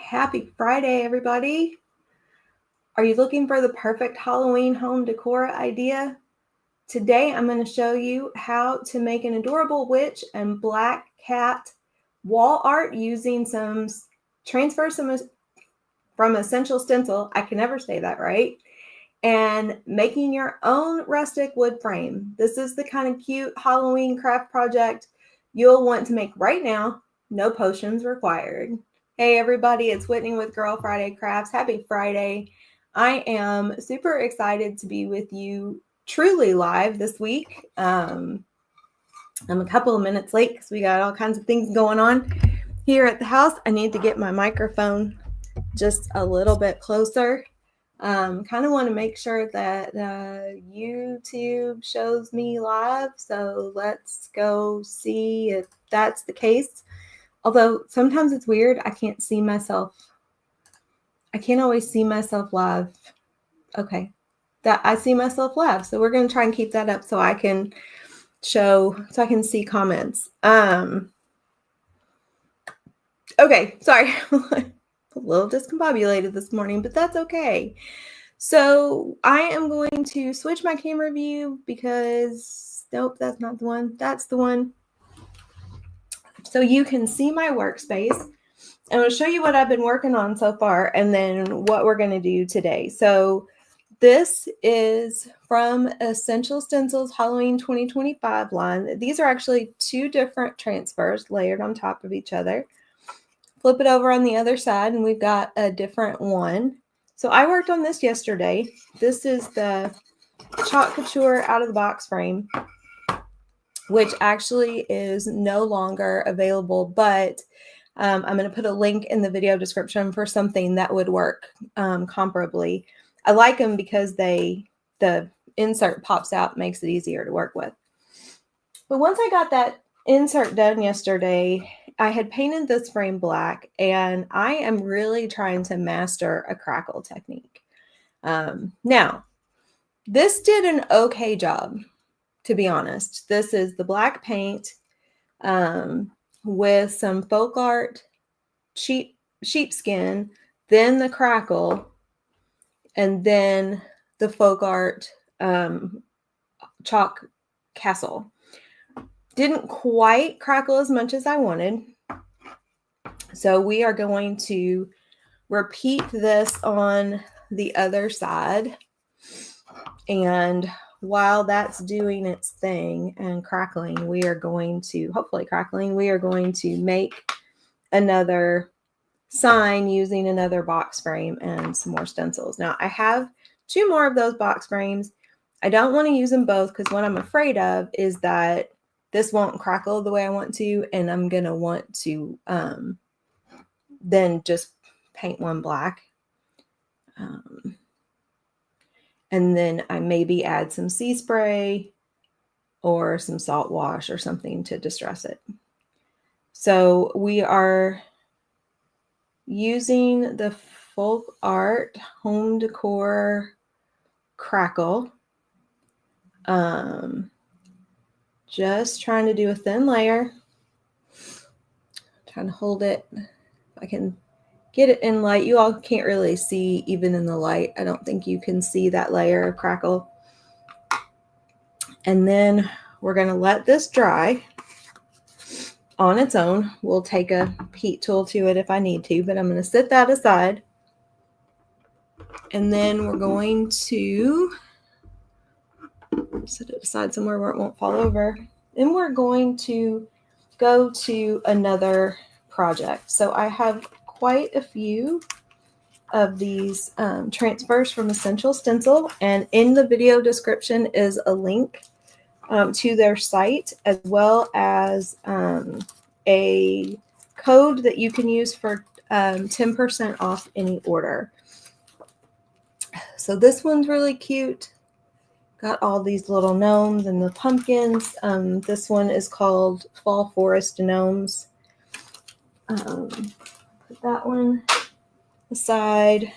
Happy Friday, everybody. Are you looking for the perfect Halloween home decor idea? Today, I'm going to show you how to make an adorable witch and black cat wall art using some from Essential Stencil. I can never say that right. And making your own rustic wood frame. This is the kind of cute Halloween craft project you'll want to make right now. No potions required. Hey everybody, it's Whitney with Girl Friday Crafts. Happy Friday. I am super excited to be with you truly live this week. I'm a couple of minutes late because we got all kinds of things going on here at the house. I need to get my microphone just a little bit closer. Kind of want to make sure that YouTube shows me live. So let's go see if that's the case. Although sometimes it's weird. I can't see myself. I can't always see myself live. Okay. That I see myself live. So we're going to try and keep that up so I can see comments. Okay. Sorry. A little discombobulated this morning, but that's okay. So I am going to switch my camera view because, nope, that's not the one. That's the one. So you can see my workspace. I'm going to show you what I've been working on so far and then what we're going to do today. So this is from Essential Stencils Halloween 2025 line. These are actually two different transfers layered on top of each other. Flip it over on the other side and we've got a different one. So I worked on this yesterday. This is the Chalk Couture out of the box frame, which actually is no longer available, but I'm going to put a link in the video description for something that would work comparably. I like them because the insert pops out, makes it easier to work with. But once I got that insert done yesterday, I had painted this frame black, and I am really trying to master a crackle technique. Now, this did an okay job, to be honest. This is the black paint with some folk art sheepskin, then the crackle, and then the folk art chalk castle. Didn't quite crackle as much as I wanted. So we are going to repeat this on the other side. And while that's doing its thing and crackling, we are going to, hopefully crackling, we are going to make another sign using another box frame and some more stencils. Now I have two more of those box frames. I don't want to use them both because what I'm afraid of is that this won't crackle the way I want to, and I'm going to want to then just paint one black. And then I maybe add some sea spray or some salt wash or something to distress it. So we are using the folk art home decor crackle. Just trying to do a thin layer. Trying to hold it. If I can get it in light. You all can't really see even in the light. I don't think you can see that layer of crackle. And then we're going to let this dry on its own. We'll take a heat tool to it if I need to, but I'm going to set that aside. And then we're going to set it aside somewhere where it won't fall over. Then we're going to go to another project. So I have quite a few of these transfers from Essential Stencil, and in the video description is a link to their site, as well as a code that you can use for 10% off any order. So this one's really cute. Got all these little gnomes and the pumpkins. This one is called Fall Forest Gnomes. Put that one aside.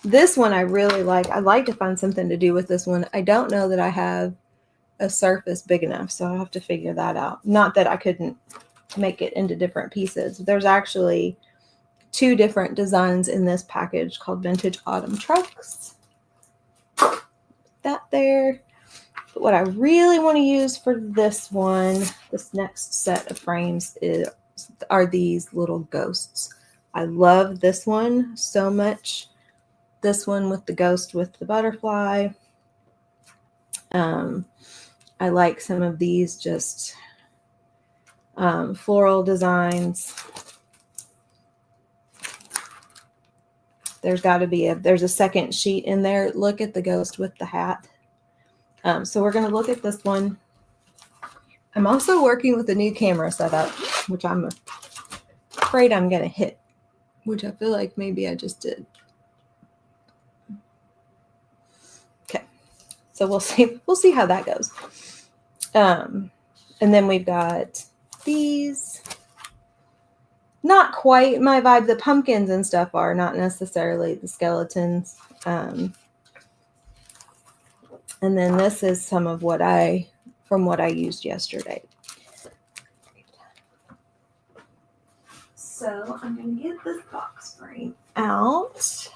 This one I really like. I'd like to find something to do with this one. I don't know that I have a surface big enough, so I'll have to figure that out. Not that I couldn't make it into different pieces. There's actually 2 different designs in this package called Vintage Autumn Trucks. That there. But what I really want to use for this one, this next set of frames, are these little ghosts. I love this one so much. This one with the ghost with the butterfly. I like some of these just floral designs. There's a second sheet in there. Look at the ghost with the hat. So we're going to look at this one. I'm also working with a new camera setup, which I'm afraid I'm going to hit, which I feel like maybe I just did. Okay. So we'll see how that goes. And then we've got these. Not quite my vibe. The pumpkins and stuff are not necessarily the skeletons. And then this is some of what I used yesterday. So I'm going to get this box frame out.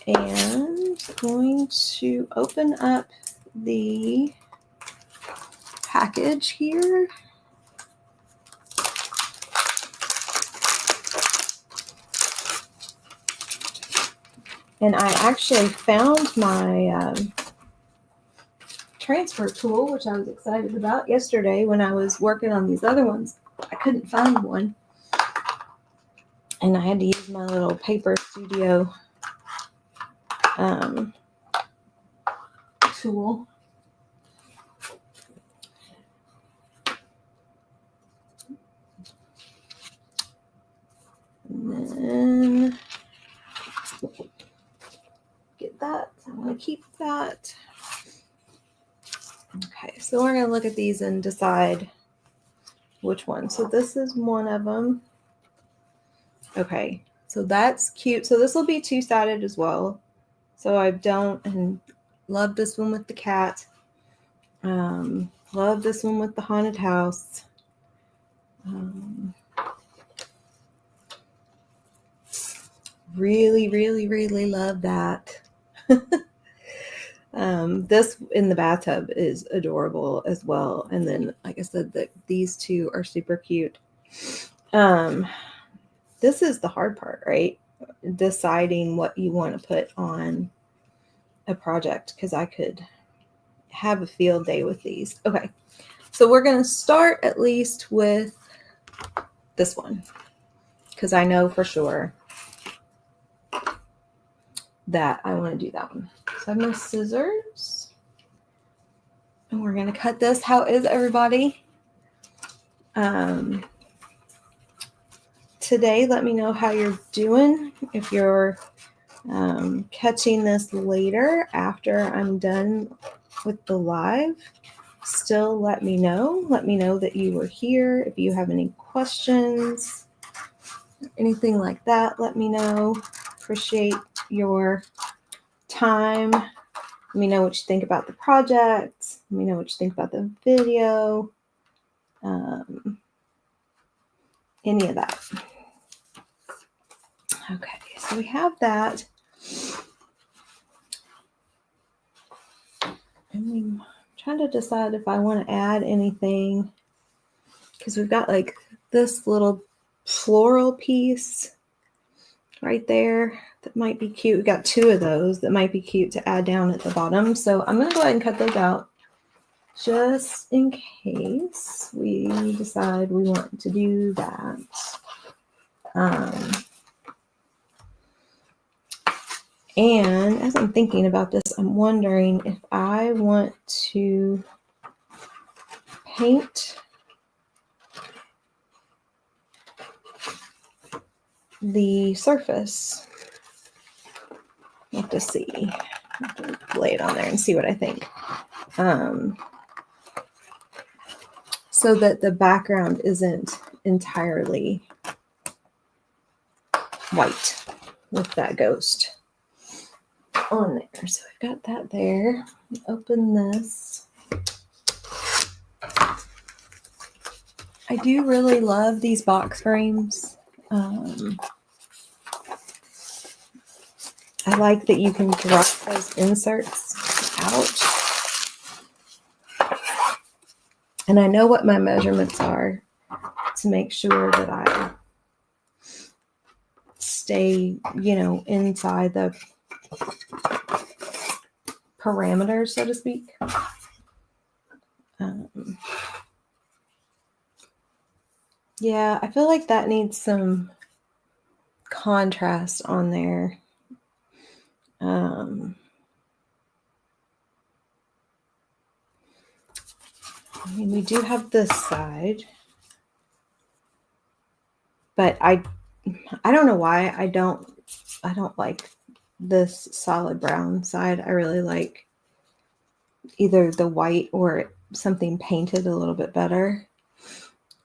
And going to open up the package here. And I actually found my transfer tool, which I was excited about yesterday when I was working on these other ones. I couldn't find one. And I had to use my little paper studio tool. And then get that. I want to keep that. Okay, so we're going to look at these and decide which one. So this is one of them. Okay, so that's cute. So this will be 2-sided as well. So and love this one with the cat. Love this one with the haunted house. Really, really, really love that. This in the bathtub is adorable as well. And then, like I said, these 2 are super cute. This is the hard part, right? Deciding what you want to put on a project, because I could have a field day with these. Okay, so we're going to start at least with this one, because I know for sure that I want to do that one. So I have my scissors, and we're going to cut this. How is everybody? Today, let me know how you're doing. If you're catching this later after I'm done with the live, still let me know. Let me know that you were here. If you have any questions, anything like that, let me know. Appreciate your time. Let me know what you think about the project. Let me know what you think about the video. Any of that. Okay, so we have that. And I'm trying to decide if I want to add anything, because we've got like this little floral piece right there that might be cute. We've got 2 of those that might be cute to add down at the bottom. So I'm going to go ahead and cut those out just in case we decide we want to do that. And as I'm thinking about this, I'm wondering if I want to paint the surface. I have to see. I have to lay it on there and see what I think. So that the background isn't entirely white with that ghost on there. So I've got that there. Open this. I do really love these box frames. I like that you can drop those inserts out. And I know what my measurements are to make sure that I stay, inside the parameters, so to speak. Yeah, I feel like that needs some contrast on there. I mean, we do have this side, but I don't know why I don't like this solid brown side. I really like either the white or something painted a little bit better.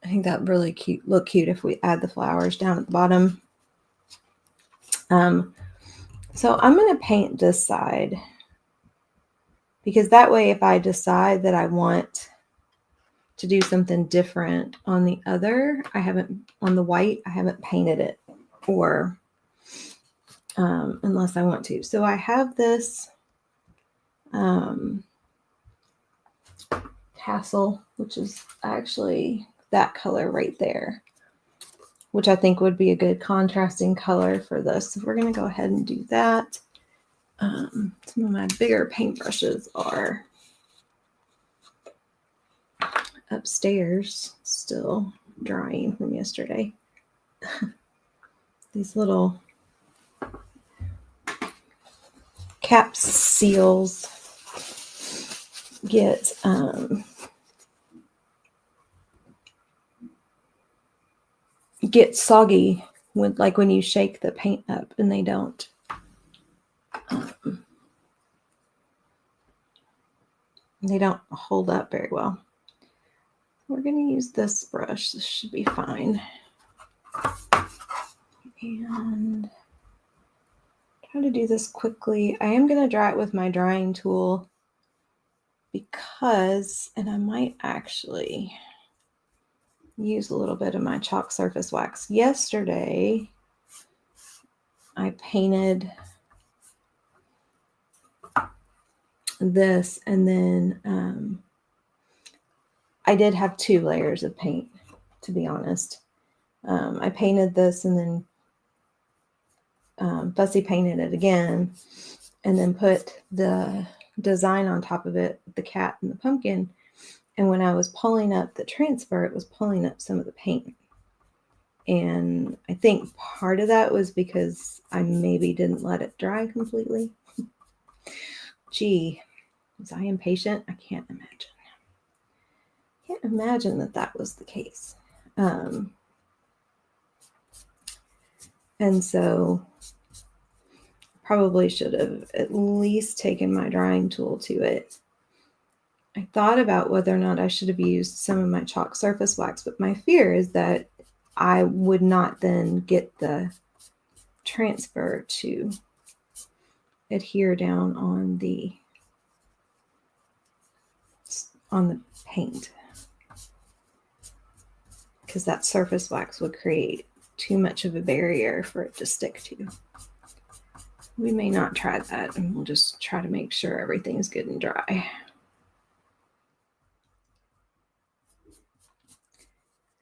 I think that really look cute if we add the flowers down at the bottom. So I'm going to paint this side because that way, if I decide that I want to do something different on the other, on the white, I haven't painted it, or unless I want to. So I have this tassel, which is actually that color right there, which I think would be a good contrasting color for this. So we're going to go ahead and do that. Some of my bigger paintbrushes are upstairs, still drying from yesterday. These little cap seals get soggy when you shake the paint up, and they don't. They don't hold up very well. We're going to use this brush. This should be fine. And try to do this quickly. I am going to dry it with my drying tool because, and I might actually use a little bit of my chalk surface wax. Yesterday, I painted this, and then I did have 2 layers of paint, to be honest. I painted this and then fussy painted it again, and then put the design on top of it, the cat and the pumpkin. And when I was pulling up the transfer, it was pulling up some of the paint. And I think part of that was because I maybe didn't let it dry completely. Gee, was I impatient? I can't imagine. Can't imagine that was the case. And so probably should have at least taken my drying tool to it. I thought about whether or not I should have used some of my chalk surface wax, but my fear is that I would not then get the transfer to adhere down on the paint, because that surface wax would create too much of a barrier for it to stick to. We may not try that, and we'll just try to make sure everything's good and dry.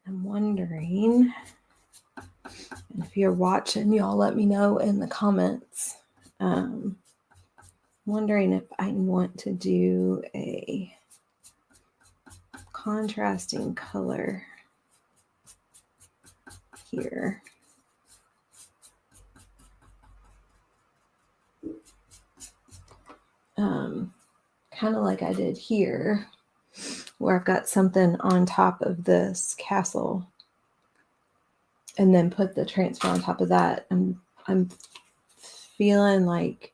I'm wondering, and if you're watching, y'all let me know in the comments. Wondering if I want to do a contrasting color here. Kind of like I did here, where I've got something on top of this castle and then put the transfer on top of that. I'm feeling like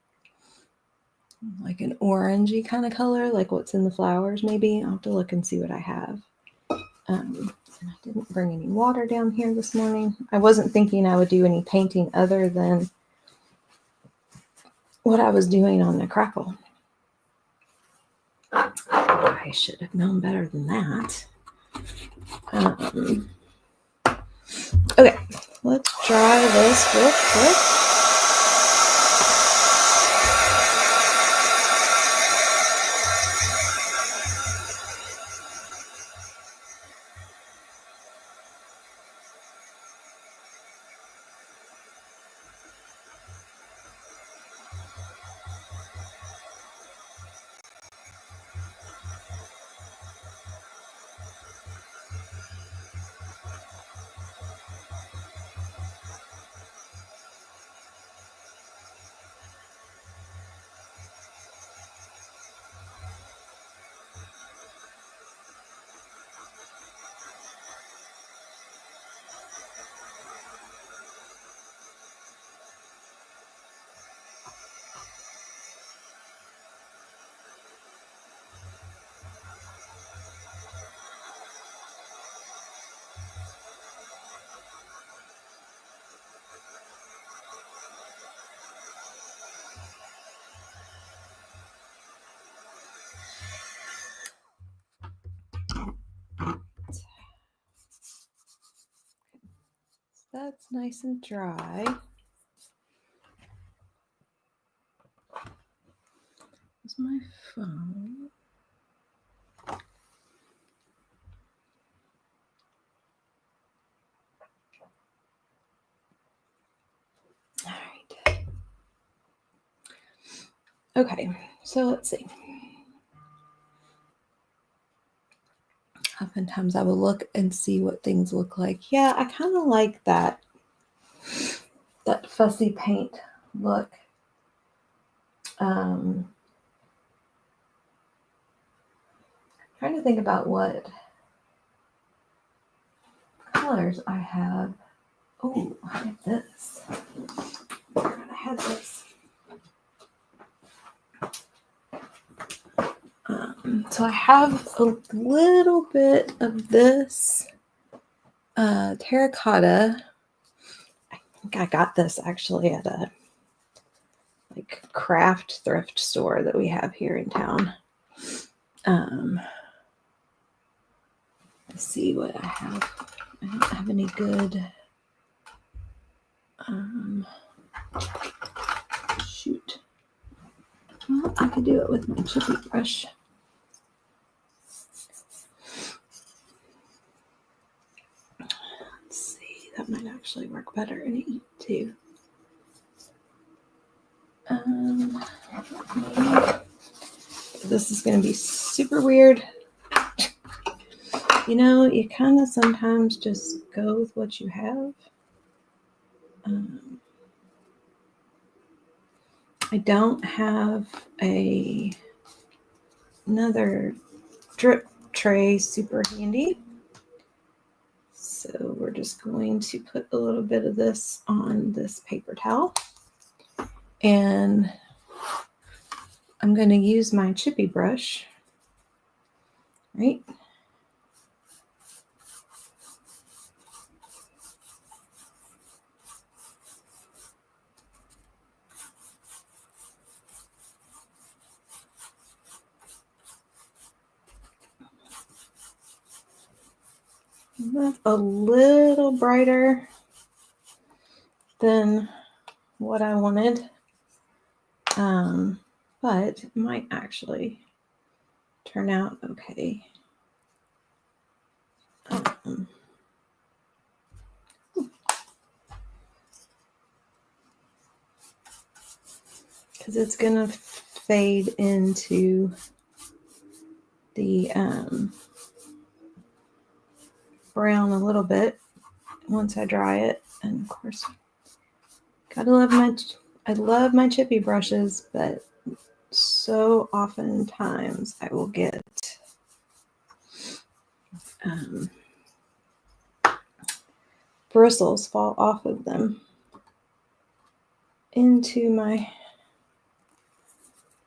an orangey kind of color, like what's in the flowers maybe. I'll have to look and see what I have. And I didn't bring any water down here this morning. I wasn't thinking I would do any painting other than what I was doing on the crackle. I should have known better than that. Okay, let's dry this real quick. That's nice and dry. Where's my phone? All right. Okay, so let's see. Oftentimes I will look and see what things look like. Yeah, I kind of like that fussy paint look. Trying to think about what colors I have. Oh, I have this. I had this. So I have a little bit of this terracotta. I think I got this actually at a craft thrift store that we have here in town. Let's see what I have. I don't have any good. Shoot. Well, I could do it with my chippy brush. Let's see. That might actually work better in heat too. This is going to be super weird. You know, you kind of sometimes just go with what you have. I don't have another drip tray super handy. So we're just going to put a little bit of this on this paper towel. And I'm going to use my chippy brush, right? That's a little brighter than what I wanted, but it might actually turn out okay. Because it's going to fade into the brown a little bit once I dry it. And of course, I love my chippy brushes, but so oftentimes I will get bristles fall off of them into my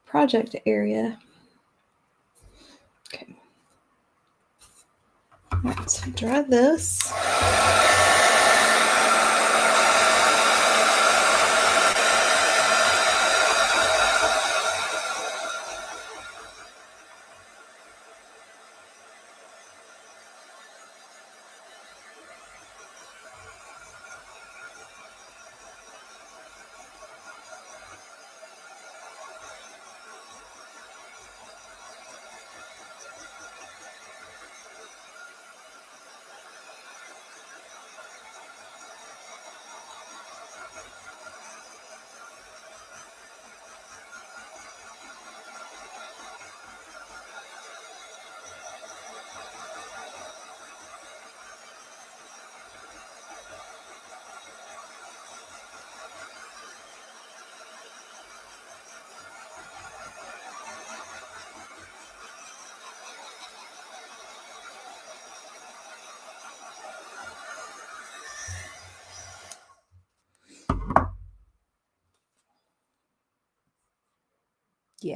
project area. Okay. Let's dry this.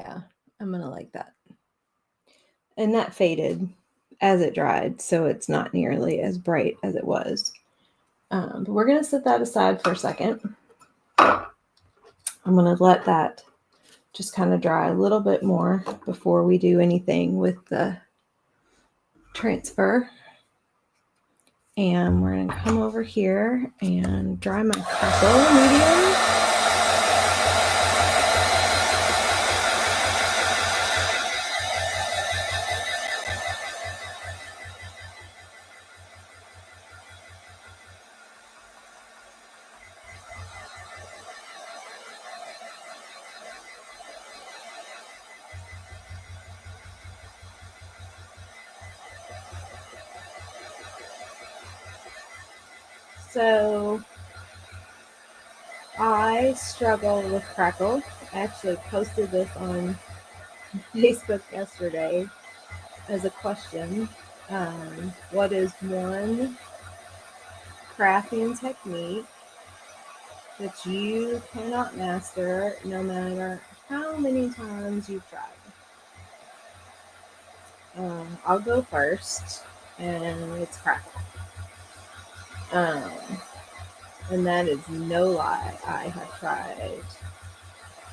Yeah, I'm gonna like that. And that faded as it dried, so it's not nearly as bright as it was. But we're gonna set that aside for a second. I'm gonna let that just kind of dry a little bit more before we do anything with the transfer. And we're going to come over here and dry my crackle medium. So I struggle with crackle. I actually posted this on Facebook yesterday as a question. What is one crafting technique that you cannot master no matter how many times you've tried? I'll go first, and it's crackle. And that is no lie. I have tried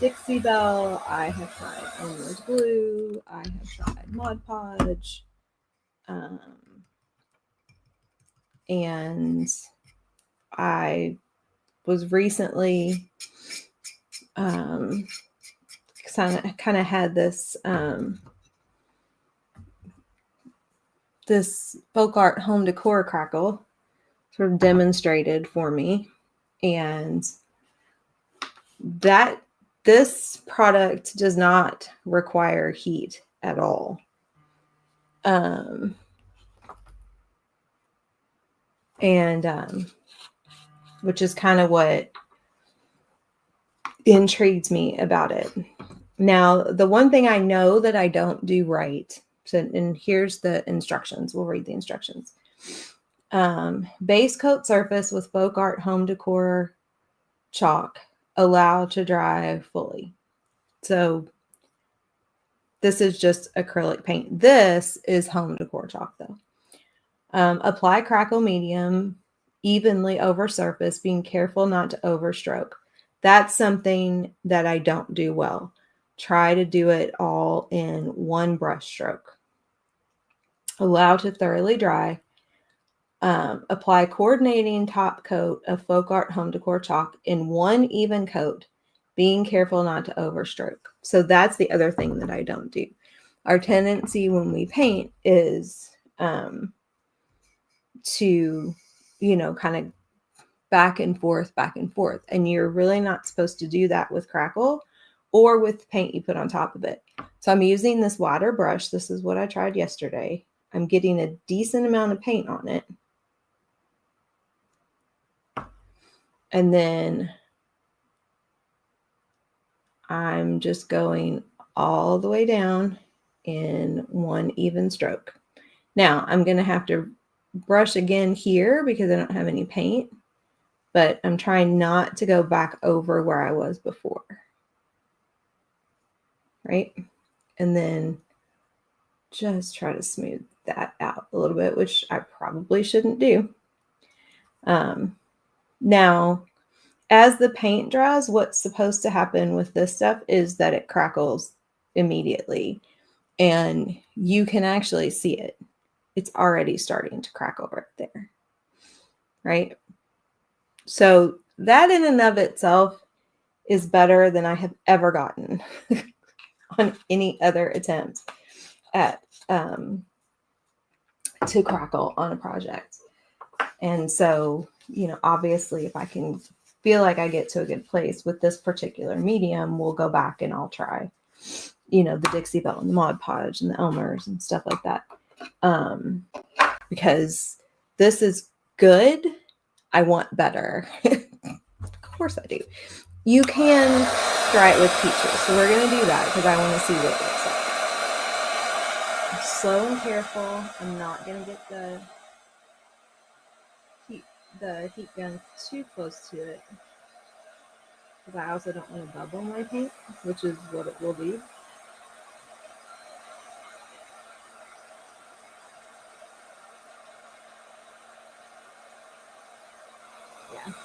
Dixie Belle, I have tried Elmer's Glue, I have tried Mod Podge, and I was recently kind of had this this folk art home decor crackle sort of demonstrated for me, and that this product does not require heat at all. Which is kind of what intrigues me about it. Now, the one thing I know that I don't do right, so, and here's the instructions. We'll read the instructions. Base coat surface with folk art home decor chalk, allow to dry fully. So this is just acrylic paint. This is home decor chalk though. Apply crackle medium evenly over surface, being careful not to overstroke. That's something that I don't do well. Try to do it all in one brush stroke. Allow to thoroughly dry. Apply coordinating top coat of folk art home decor chalk in one even coat, being careful not to overstroke. So that's the other thing that I don't do. Our tendency when we paint is to, kind of back and forth. And you're really not supposed to do that with crackle or with paint you put on top of it. So I'm using this wider brush. This is what I tried yesterday. I'm getting a decent amount of paint on it. And then I'm just going all the way down in one even stroke. Now I'm going to have to brush again here because I don't have any paint, but I'm trying not to go back over where I was before. Right? And then just try to smooth that out a little bit, which I probably shouldn't do. Now, as the paint dries, what's supposed to happen with this stuff is that it crackles immediately. And you can actually see it. It's already starting to crackle right there. Right? So that in and of itself is better than I have ever gotten on any other attempt at to crackle on a project. And so, obviously if I can feel like I get to a good place with this particular medium, we'll go back and I'll try, the Dixie Belle and the Mod Podge and the Elmer's and stuff like that. Because this is good. I want better. Of course I do. You can try it with peaches. So we're going to do that because I want to see what it looks like. I'm slow and careful. I'm not going to get the heat gun too close to it because I also don't want to bubble my paint, which is what it will do.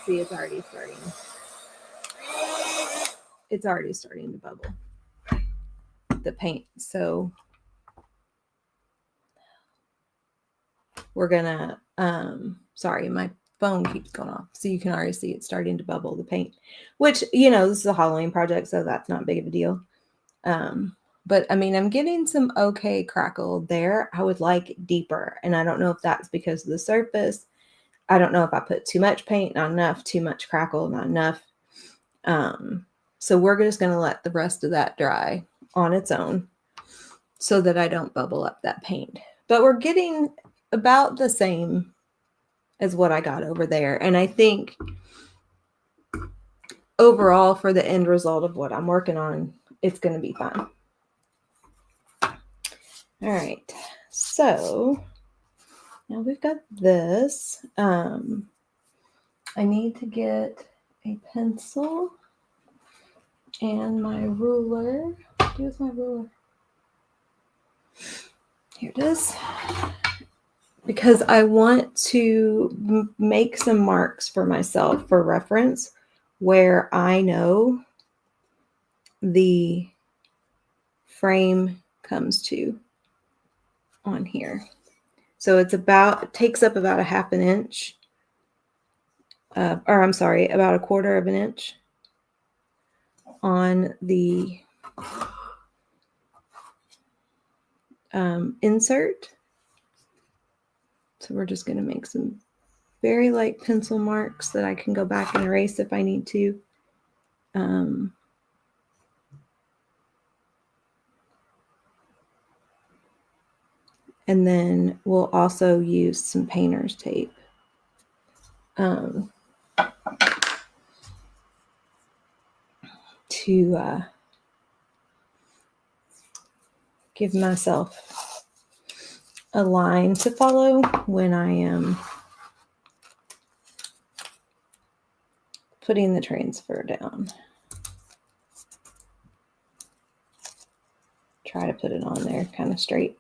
see, it's already starting. It's already starting to bubble, the paint. So we're gonna, sorry, my phone keeps going off. So you can already see it's starting to bubble, the paint, which, you know, this is a Halloween project, so that's not big of a deal. But I mean, I'm getting some okay crackle there. I would like deeper. And I don't know if that's because of the surface. I don't know if I put too much paint, not enough, too much crackle, not enough. So we're just going to let the rest of that dry on its own so that I don't bubble up that paint. But we're getting about the same as what I got over there. And I think overall for the end result of what I'm working on, it's going to be fine. All right, so now we've got this. I need to get a pencil and my ruler. What do with my ruler? Here it is. Because I want to make some marks for myself for reference where I know the frame comes to on here. So it's about, it takes up about a half an inch, or I'm sorry, about a quarter of an inch on the insert. So we're just going to make some very light pencil marks that I can go back and erase if I need to. And then we'll also use some painter's tape. To give myself a line to follow when I am putting the transfer down. Try to put it on there kind of straight.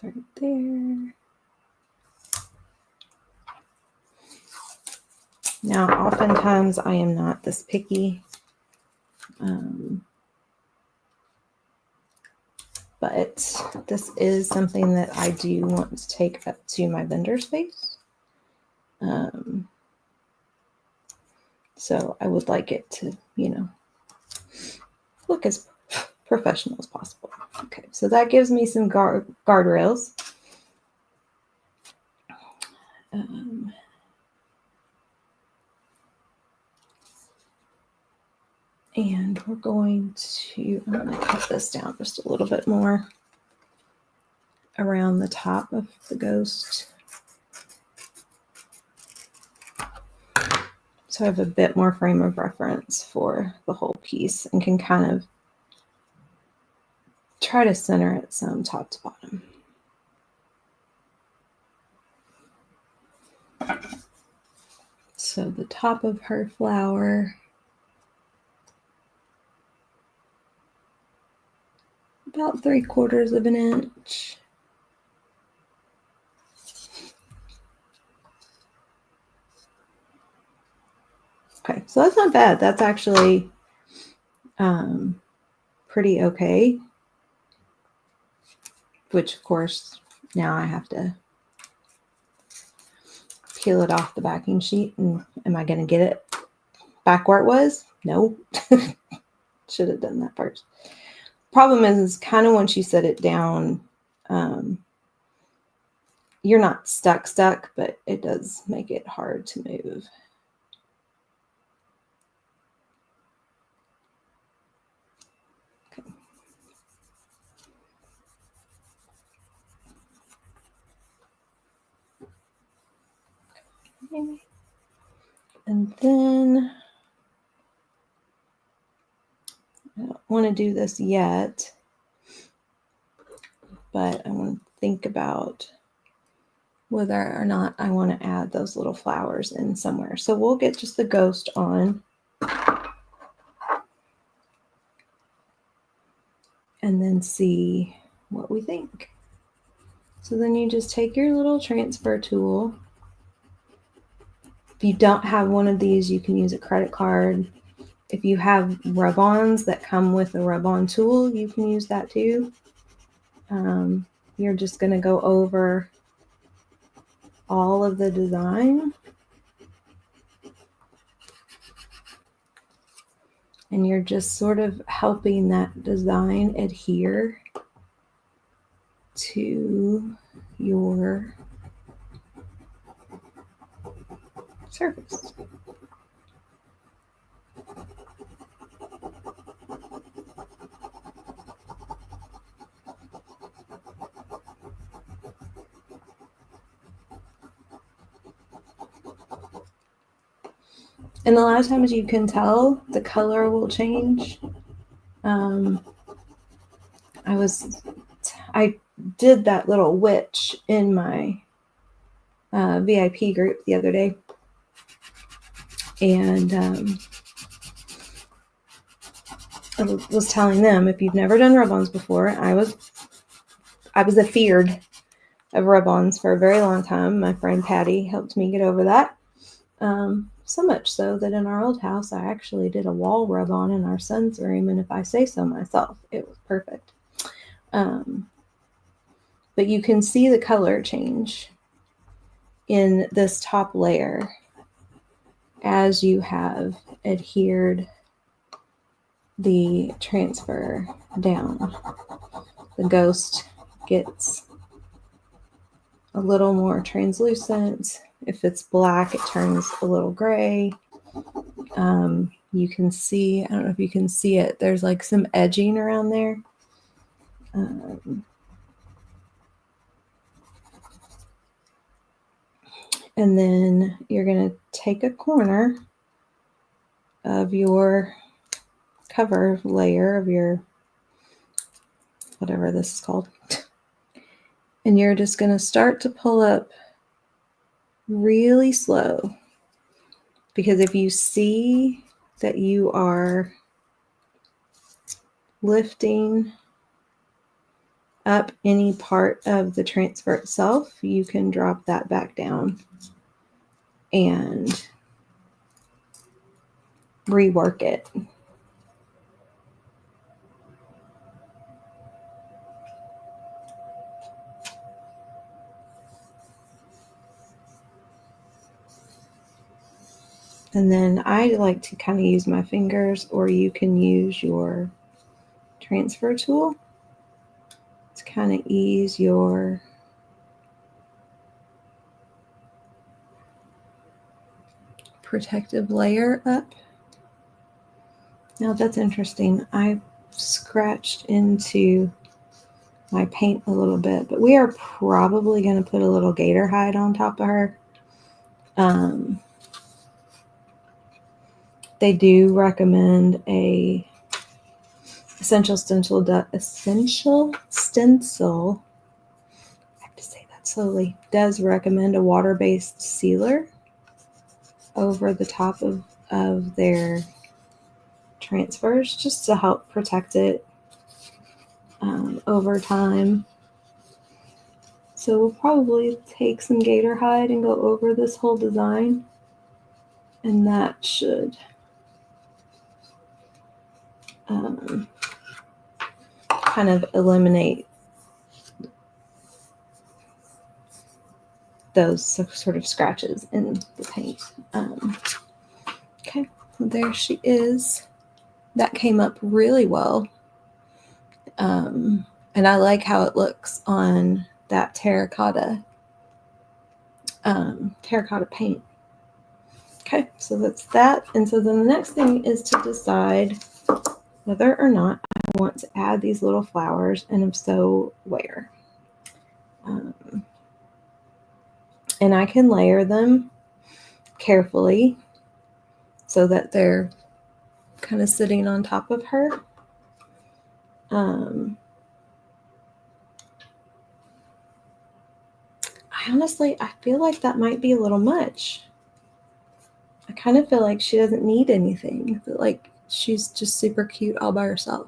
Right there. Now, oftentimes I am not this picky, but this is something that I do want to take up to my vendor space. So I would like it to, you know, look as professional as possible. Okay, so that gives me some guardrails. And we're going to, I'm going to cut this down just a little bit more around the top of the ghost. So I have a bit more frame of reference for the whole piece and can kind of try to center it some top to bottom. So the top of her flower, about 3/4 of an inch. Okay, so that's not bad. That's actually pretty okay. Which, of course, now I have to peel it off the backing sheet. And am I going to get it back where it was? No. Should have done that first. Problem is kind of once you set it down, you're not stuck, but it does make it hard to move. Okay. And then I don't want to do this yet, but I want to think about whether or not I want to add those little flowers in somewhere. So we'll get just the ghost on. and then see what we think. So then you just take your little transfer tool. If you don't have one of these, you can use a credit card. If you have rub-ons that come with a rub-on tool, you can use that too. You're just going to go over all of the design. And you're just sort of helping that design adhere to your surface. And a lot of times you can tell the color will change. I did that little witch in my VIP group the other day. And I was telling them, if you've never done rub-ons before, I was afeared of rub-ons for a very long time. My friend Patty helped me get over that. So much so that in our old house, I actually did a wall rub-on in our son's room. And if I say so myself, it was perfect. But you can see the color change in this top layer as you have adhered the transfer down. The ghost gets a little more translucent. If it's black, it turns a little gray. You can see, I don't know if you can see it, there's like some edging around there. And then you're going to take a corner of your cover layer of your, whatever this is called. And you're just going to start to pull up really slow. Because if you see that you are lifting up any part of the transfer itself, you can drop that back down and rework it. And then I like to kind of use my fingers, or you can use your transfer tool to kind of ease your protective layer up. Now that's interesting. I scratched into my paint a little bit, but we are probably going to put a little gator hide on top of her. They do recommend a essential stencil. I have to say that slowly. Does recommend a water-based sealer over the top of their transfers, just to help protect it over time. So we'll probably take some gator hide and go over this whole design, and that should kind of eliminate those sort of scratches in the paint. Okay, there she is. That came up really well. And I like how it looks on that terracotta paint. Okay, so that's that. And so then the next thing is to decide whether or not I want to add these little flowers, and if so, where. And I can layer them carefully so that they're kind of sitting on top of her. I feel like that might be a little much. I kind of feel like she doesn't need anything. Like she's just super cute all by herself.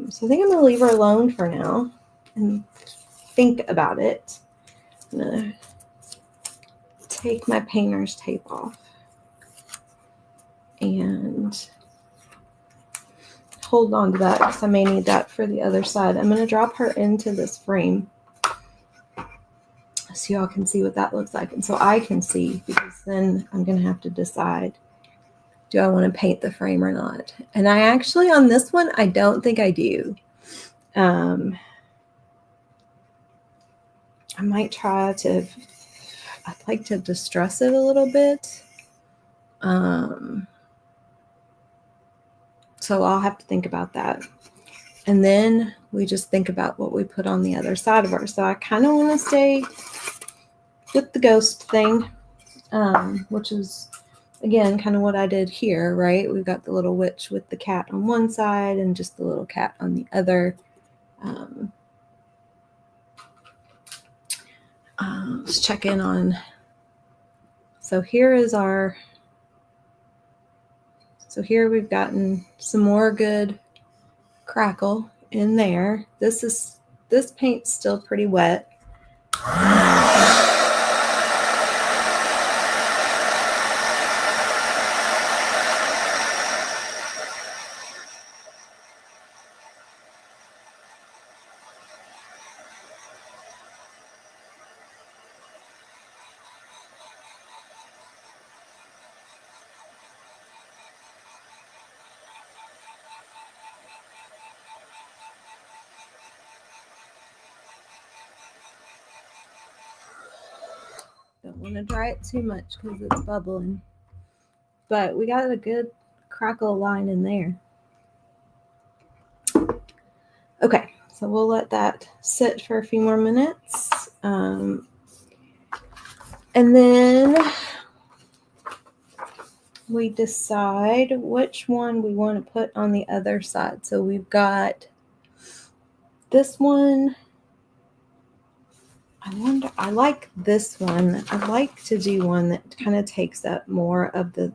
So I think I'm going to leave her alone for now and think about it. I'm going to take my painter's tape off and hold on to that because I may need that for the other side. I'm going to drop her into this frame so y'all can see what that looks like. And so I can see, because then I'm going to have to decide, do I want to paint the frame or not? And I actually, on this one, I don't think I do. I might try to, I'd like to distress it a little bit. So I'll have to think about that. And then we just think about what we put on the other side of her. So I kind of want to stay with the ghost thing, which is, again, kind of what I did here, right? We've got the little witch with the cat on one side and just the little cat on the other. Let's check in on, so here is our, so here we've gotten some more good crackle in there. This paint's still pretty wet. Don't want to dry it too much because it's bubbling. But we got a good crackle line in there. Okay, so we'll let that sit for a few more minutes. And then we decide which one we want to put on the other side. So we've got this one. I like this one. I like to do one that kind of takes up more of the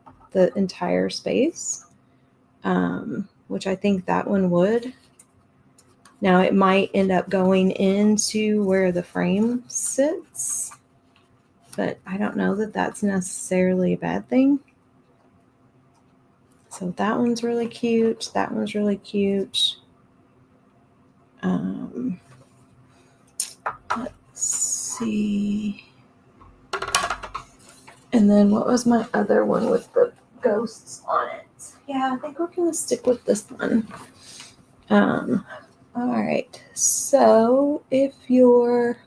entire space, which I think that one would. Now it might end up going into where the frame sits, but I don't know that that's necessarily a bad thing. So that one's really cute. That one's really cute. Let's see. And then what was my other one with the ghosts on it? Yeah, I think we're going to stick with this one. All right. So if you're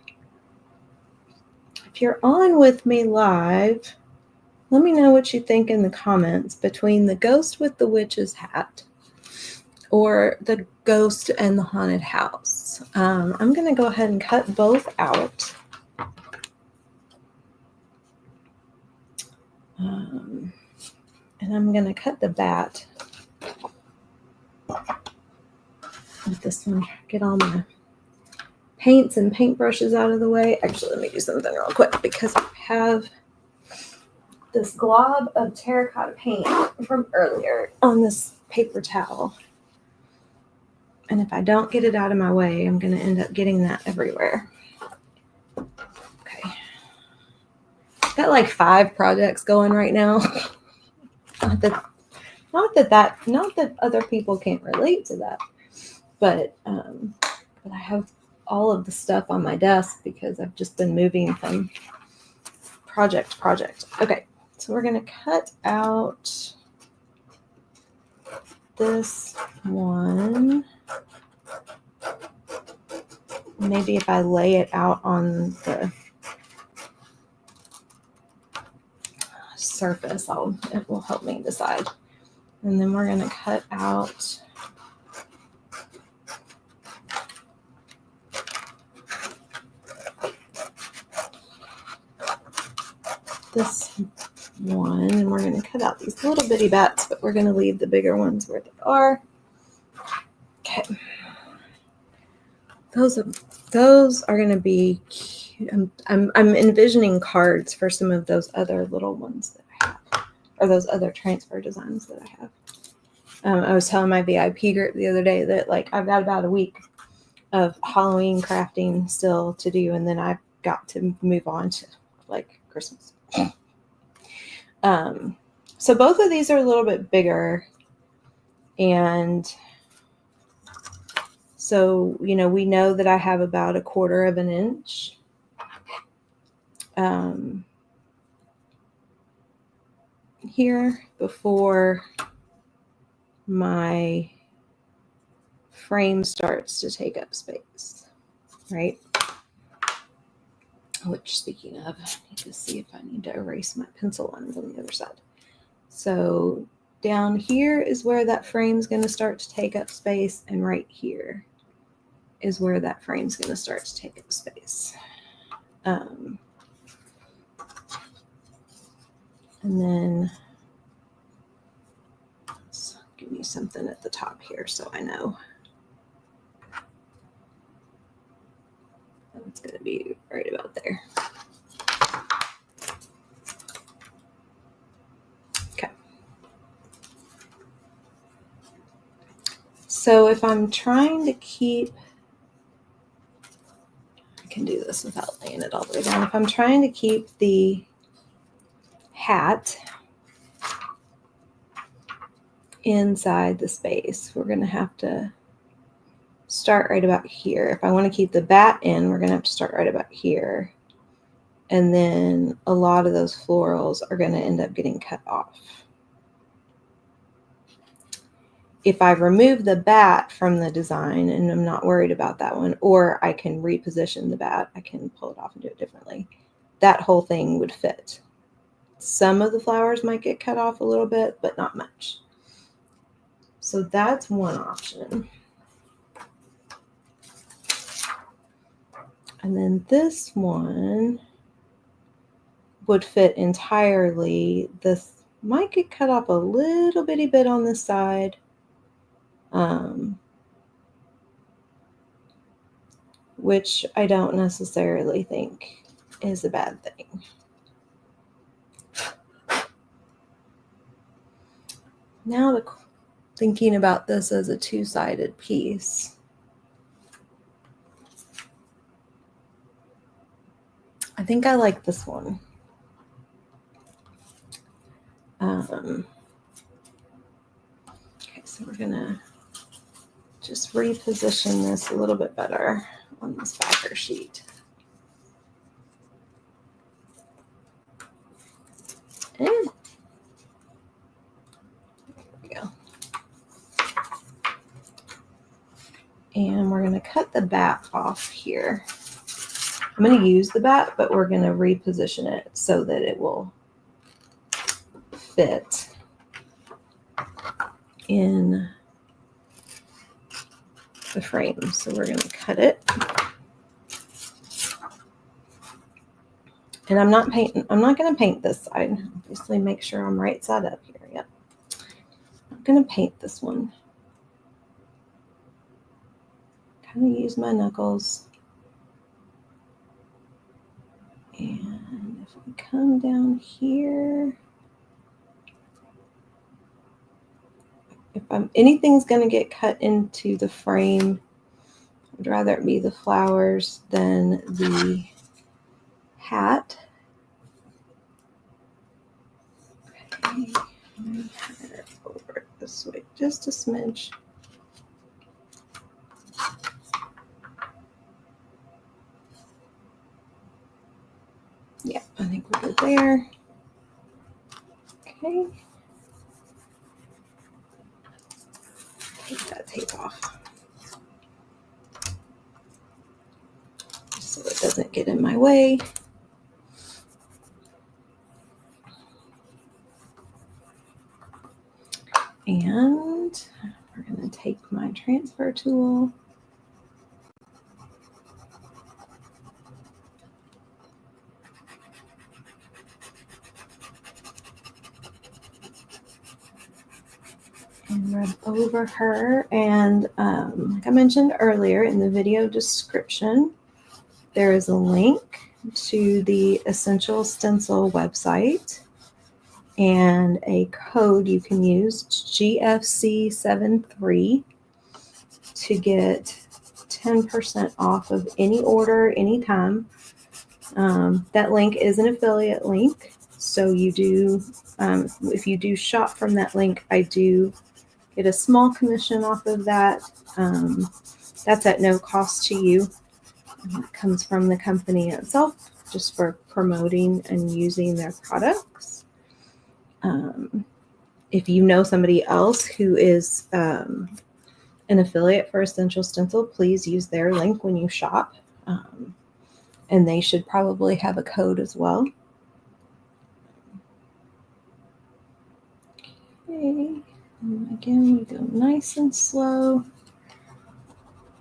on with me live, let me know what you think in the comments between the ghost with the witch's hat or the ghost and the haunted house. I'm going to go ahead and cut both out. And I'm going to cut the bat with this one. Get all my paints and paintbrushes out of the way. Actually, let me do something real quick because I have this glob of terracotta paint from earlier on this paper towel. And if I don't get it out of my way, I'm going to end up getting that everywhere. Okay. Got like 5 projects going right now. Not that other people can't relate to that, but I have all of the stuff on my desk because I've just been moving from project to project. Okay, so we're going to cut out this one. Maybe if I lay it out on the surface, it will help me decide. And then we're going to cut out this one, and we're going to cut out these little bitty bats, but we're going to leave the bigger ones where they are. Okay. Those are going to be cute. I'm envisioning cards for some of those other little ones that I have, or those other transfer designs that I have. I was telling my VIP group the other day that like I've got about a week of Halloween crafting still to do, and then I've got to move on to like Christmas. So both of these are a little bit bigger, and so, you know, we know that I have about 1/4 of an inch. Here before my frame starts to take up space, right? Which, speaking of, I need to see if I need to erase my pencil lines on the other side. So down here is where that frame's going to start to take up space, and right here is where that frame's going to start to take up space. And then let's give me something at the top here so I know it's going to be right about there. Okay. So if I'm trying to keep, I can do this without laying it all the way down. If I'm trying to keep the hat inside the space, we're going to have to start right about here. If I want to keep the bat in, we're going to have to start right about here. And then a lot of those florals are going to end up getting cut off. If I remove the bat from the design and I'm not worried about that one, or I can reposition the bat, I can pull it off and do it differently, that whole thing would fit. Some of the flowers might get cut off a little bit, but not much. So that's one option. And then this one would fit entirely. This might get cut off a little bitty bit on this side. Which I don't necessarily think is a bad thing. Now thinking about this as a two-sided piece, I think I like this one. Okay, so we're gonna just reposition this a little bit better on this backer sheet. And there we go. And we're gonna cut the bat off here. I'm gonna use the bat, but we're gonna reposition it so that it will fit in the frame. So we're going to cut it. And I'm not going to paint this side. Obviously make sure I'm right side up here. Yep. I'm going to paint this one. Kind of use my knuckles. And if we come down here, if anything's going to get cut into the frame, I'd rather it be the flowers than the hat. Okay, let me head it over this way just a smidge. Yeah, I think we're good there. Okay. Take that tape off so it doesn't get in my way. And we're going to take my transfer tool and rub over her. And like I mentioned earlier in the video description, there is a link to the Essential Stencil website. and a code you can use, GFC73, to get 10% off of any order, anytime. That link is an affiliate link. So you do, if you do shop from that link, I do get a small commission off of that. That's at no cost to you. It comes from the company itself, just for promoting and using their products. If you know somebody else who is an affiliate for Essential Stencil, please use their link when you shop. And they should probably have a code as well. Okay. And again, we go nice and slow.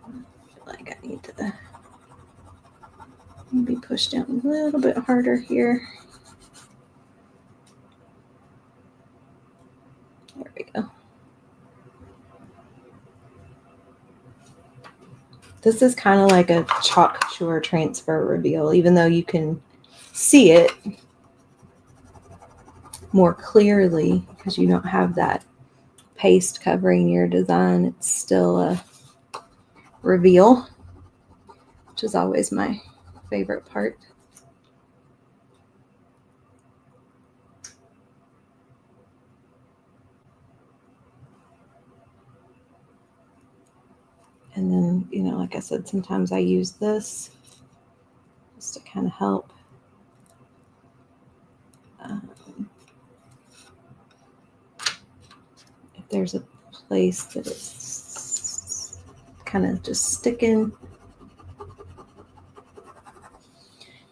I feel like I need to maybe push down a little bit harder here. There we go. This is kind of like a chalk sure transfer reveal, even though you can see it more clearly because you don't have that paste covering your design. It's still a reveal, which is always my favorite part. And then, you know, like I said, sometimes I use this just to kind of help. If there's a place that it's kind of just sticking.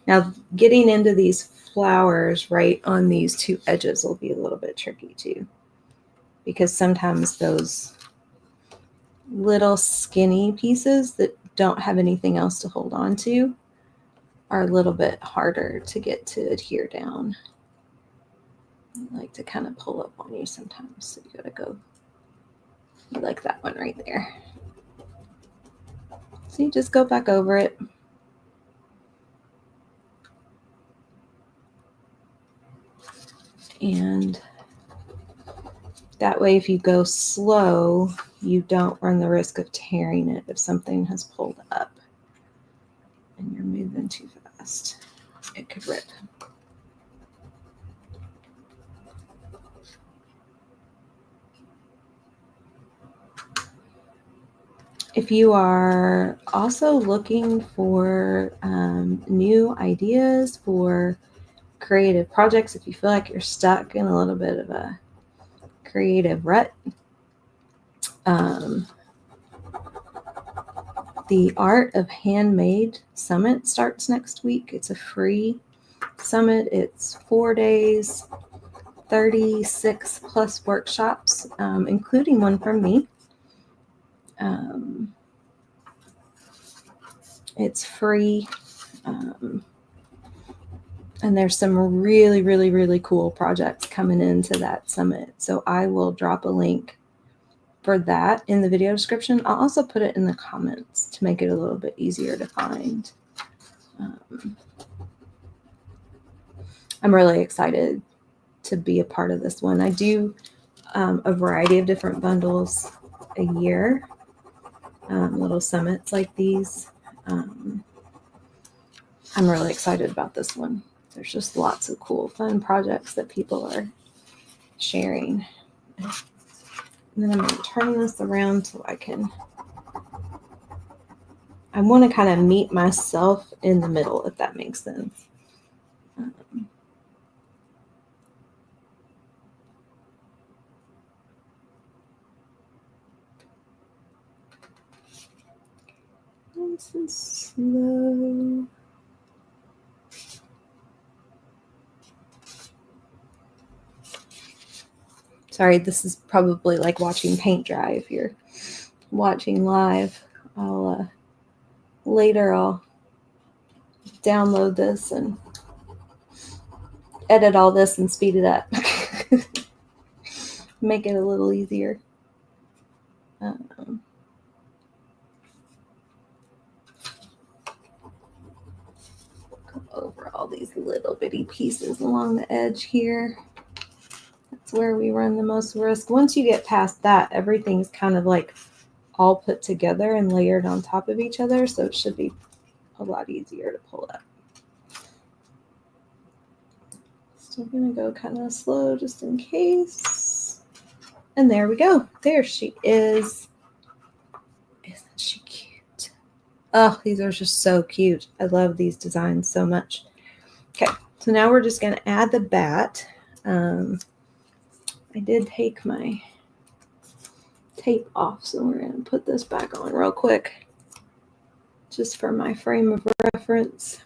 Now, getting into these flowers right on these two edges will be a little bit tricky too, because sometimes those little skinny pieces that don't have anything else to hold on to are a little bit harder to get to adhere down. I like to kind of pull up on you sometimes, so you gotta go like that one right there. So you just go back over it. And that way, if you go slow, you don't run the risk of tearing it if something has pulled up and you're moving too fast. It could rip. If you are also looking for new ideas for creative projects, if you feel like you're stuck in a little bit of a creative rut, the Art of Handmade Summit starts next week. It's a free summit. It's 4 days, 36 plus workshops, including one from me. It's free. And there's some really, really, really cool projects coming into that summit. So I will drop a link for that in the video description. I'll also put it in the comments to make it a little bit easier to find. I'm really excited to be a part of this one. I do a variety of different bundles a year, little summits like these. I'm really excited about this one. There's just lots of cool, fun projects that people are sharing. And then I'm going to turn this around so I want to kind of meet myself in the middle, if that makes sense. Nice and slow. Sorry, this is probably like watching paint dry if you're watching live. Later I'll download this and edit all this and speed it up. Make it a little easier. Go over all these little bitty pieces along the edge here. that's where we run the most risk. Once you get past that, everything's kind of like all put together and layered on top of each other, so it should be a lot easier to pull up. Still gonna go kind of slow just in case. And there we go. There she is. Isn't she cute? Oh, these are just so cute. I love these designs so much. Okay, so now we're just gonna add the bat. I did take my tape off, so we're gonna put this back on real quick, just for my frame of reference,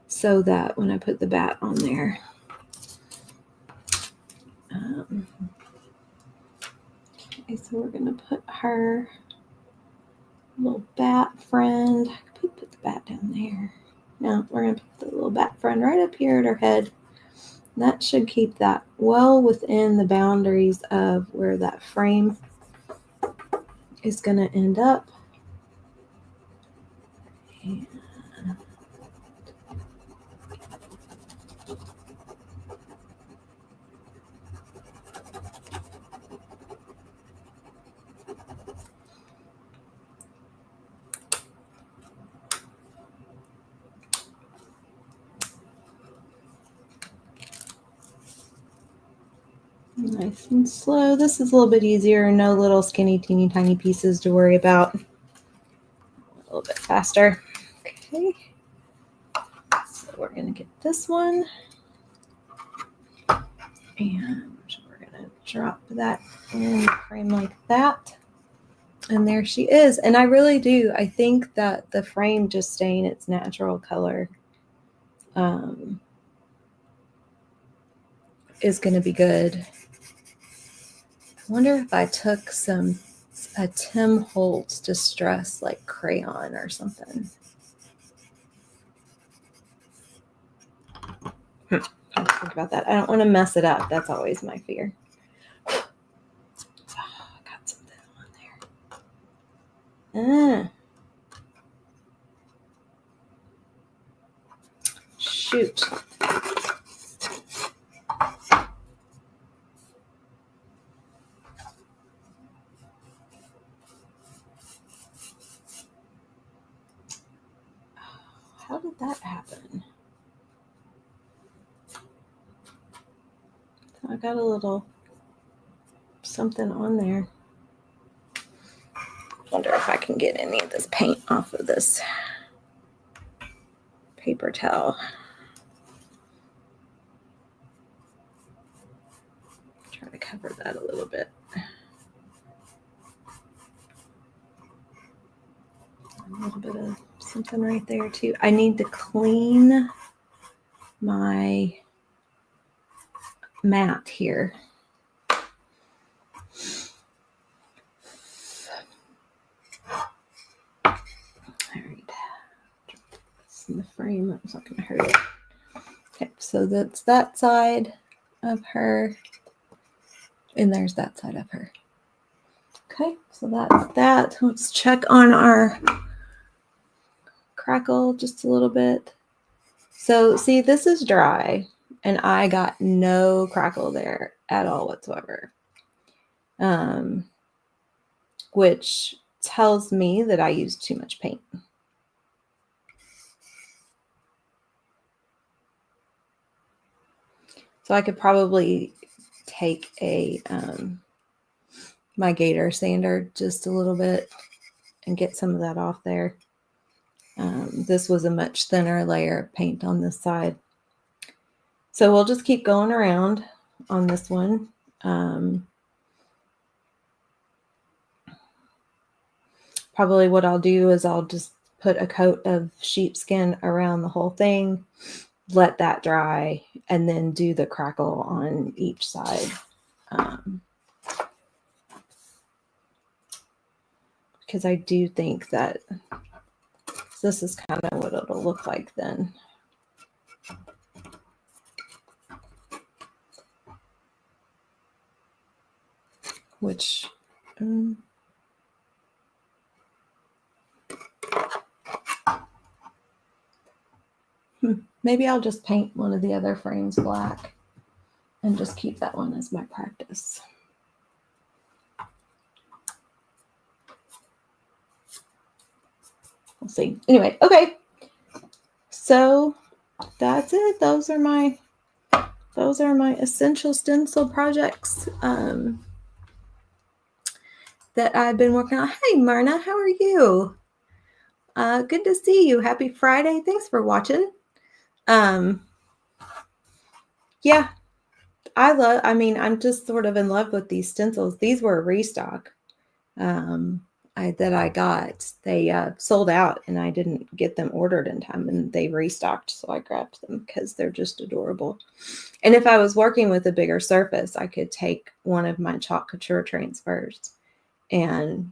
so that when I put the bat on there, okay, so we're gonna put her little bat friend. I could put the bat down there. No, we're gonna put the little bat friend right up here at her head. That should keep that well within the boundaries of where that frame is going to end up. And nice and slow. This is a little bit easier. No little skinny, teeny, tiny pieces to worry about. A little bit faster. Okay. So we're going to get this one. And we're going to drop that in the frame like that. And there she is. And I really do. I think that the frame just staying its natural color is going to be good. I wonder if I took a Tim Holtz Distress like crayon or something. I'll think about that. I don't want to mess it up. That's always my fear. Oh, I got something on there. Shoot. How did that happen? I got a little something on there. Wonder if I can get any of this paint off of this paper towel. Try to cover that a little bit. A little bit of something right there too. I need to clean my mat here. All right. It's in the frame. That's not going to hurt it. Okay, so that's that side of her. And there's that side of her. Okay, so that's that. Let's check on our crackle just a little bit. So see, this is dry and I got no crackle there at all whatsoever. Which tells me that I used too much paint. So I could probably take a my gator sander just a little bit and get some of that off there. This was a much thinner layer of paint on this side. So we'll just keep going around on this one. Probably what I'll do is I'll just put a coat of sheepskin around the whole thing, let that dry, and then do the crackle on each side. Because I do think that this is kind of what it'll look like then. Which maybe I'll just paint one of the other frames black and just keep that one as my practice. We'll see. Anyway, okay. So that's it. Those are my essential stencil projects that I've been working on. Hey, Myrna, how are you? Good to see you. Happy Friday. Thanks for watching. Yeah, I'm just sort of in love with these stencils. These were a restock that I got. They sold out and I didn't get them ordered in time, and they restocked, so I grabbed them because they're just adorable. And if I was working with a bigger surface, I could take one of my chalk couture transfers and,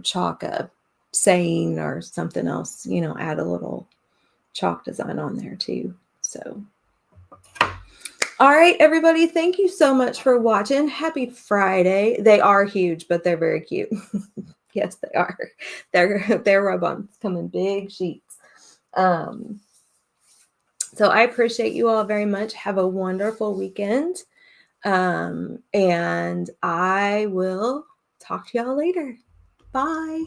chalk a saying or something else, add a little chalk design on there too. So, all right, everybody, thank you so much for watching. Happy Friday. They are huge, but they're very cute. Yes, they are. They're rub-ons, come in big sheets. So I appreciate you all very much. Have a wonderful weekend. And I will talk to y'all later. Bye.